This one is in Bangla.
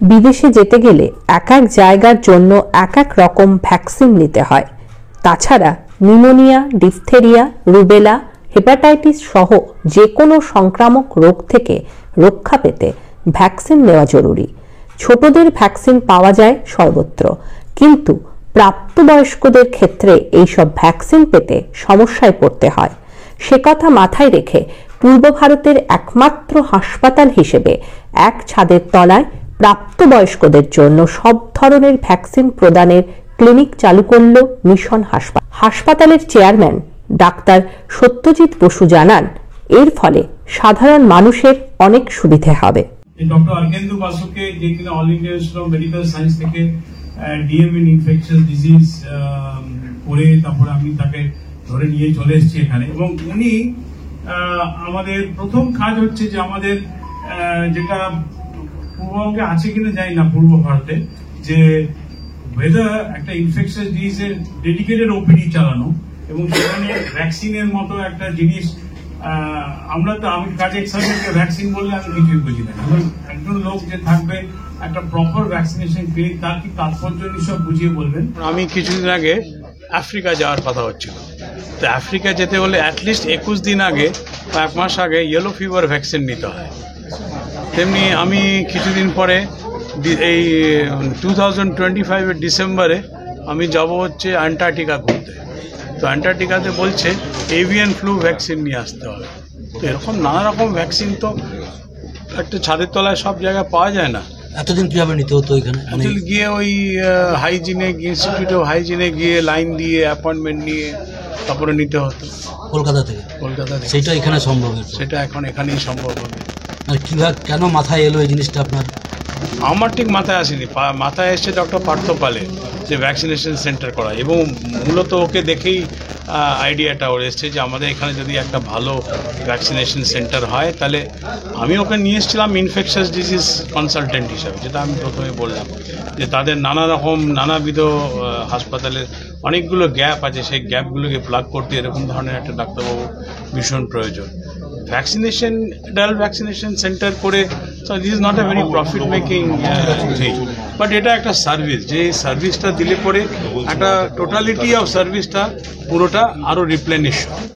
বিদেশে যেতে গেলে এক এক জায়গার জন্য এক এক রকম ভ্যাকসিন নিতে হয়। তাছাড়া নিউমোনিয়া, ডিফথেরিয়া, রুবেলা, হেপাটাইটিস সহ যে কোনো সংক্রামক রোগ থেকে রক্ষা পেতে ভ্যাকসিন নেওয়া জরুরি। ছোটদের ভ্যাকসিন পাওয়া যায় সর্বত্র, কিন্তু প্রাপ্তবয়স্কদের ক্ষেত্রে এইসব ভ্যাকসিন পেতে সমস্যায় পড়তে হয়। সে কথা মাথায় রেখে পূর্ব ভারতের একমাত্র হাসপাতাল হিসেবে এক ছাদের তলায় প্রাপ্তবয়স্কদের জন্য সব ধরনের ভ্যাকসিন প্রদানের ক্লিনিক চালু করল মিশন হাসপাতাল। হাসপাতালের চেয়ারম্যান ডাক্তার সত্যজিৎ বসু জানান, এর ফলে সাধারণ মানুষের অনেক সুবিধে হবে। ডক্টর অর্গেন্দু বাসুকে, যে কিনা all India institute of medical science থেকে ডিএম ইন ইনফেকশাস ডিজিজ করে তারপরে আমি তাকে ধরে নিয়ে চলে এসেছি এখানে। এবং উনি আমাদের প্রথম কাজ হচ্ছে যে আমাদের যেটা পূর্ববঙ্গে আছে কিনা জানি না, পূর্ব ভারতে, যে ওয়েদার একটা ইনফেকশাস ডিজিজের ডেডিকেটেড ওপিডি চালানো এবং সেখানে ভ্যাকসিনের মতো একটা জিনিস। আমরা তো আমি কাজে এক্সারসাইজকে ভ্যাকসিন বললে আমি কিছুই বুঝি না। একজন লোক যে থাকবে একটা প্রপার ভ্যাকসিনেশন ক্লিনিক, তার কি তাৎপর্য সব বুঝিয়ে বলবেন। আমি কিছুদিন আগে আফ্রিকা যাওয়ার কথা হচ্ছিল, তো আফ্রিকা যেতে হলে অ্যাটলিস্ট 21 দিন আগে বা 1 মাস আগে ইয়েলো ফিভার ভ্যাকসিন নিতে হয়। তেমনি আমি কিছুদিন পরে এই 2025 ডিসেম্বরে আমি যাব হচ্ছে অ্যান্টার্কটিকা ঘুরতে। তো অ্যান্টার্কটিকাতে বলছে এভিয়ান ফ্লু ভ্যাকসিন নিয়ে আসতে হবে। তো এরকম নানা রকম ভ্যাকসিন তো একটা ছাদের তলায় সব জায়গায় পাওয়া যায় না। এতদিন কিভাবে নিতে হতো এখানে? গিয়ে ওই হাইজিনে, ইনস্টিটিউট অফ হাইজিনে গিয়ে লাইন দিয়ে অ্যাপয়েন্টমেন্ট নিয়ে তারপরে নিতে হতো কলকাতা থেকে। সেটা এখানে সম্ভব? সেটা এখন এখানেই সম্ভব হবে। আর কিভাবে, কেন মাথায় এলো এই জিনিসটা আপনার? আমার ঠিক মাথায় আসেনি, মাথায় এসছে ডক্টর পার্থ পালের যে ভ্যাকসিনেশন সেন্টার করা, এবং মূলত ওকে দেখেই আইডিয়াটা ওর এসছে যে আমাদের এখানে যদি একটা ভালো ভ্যাকসিনেশন সেন্টার হয়, তাহলে আমি ওকে নিয়ে এসেছিলাম ইনফেকশাস ডিজিজ কনসালটেন্ট হিসাবে, যেটা আমি প্রথমে বললাম যে তাদের নানাবিধ হাসপাতালের অনেকগুলো গ্যাপ আছে, সেই গ্যাপগুলোকে প্লাগ করতে এরকম ধরনের একটা ডাক্তারবাবু ভীষণ প্রয়োজন। ভ্যাকসিনেশন, অ্যাডাল্ট ভ্যাকসিনেশন সেন্টার করে, so this is not a very profit making thing, but এটা একটা সার্ভিস, যে সার্ভিসটা দিলে পরে একটা টোটালিটি অফ সার্ভিসটা পুরোটা আরো রিপ্লেনিশ হয়।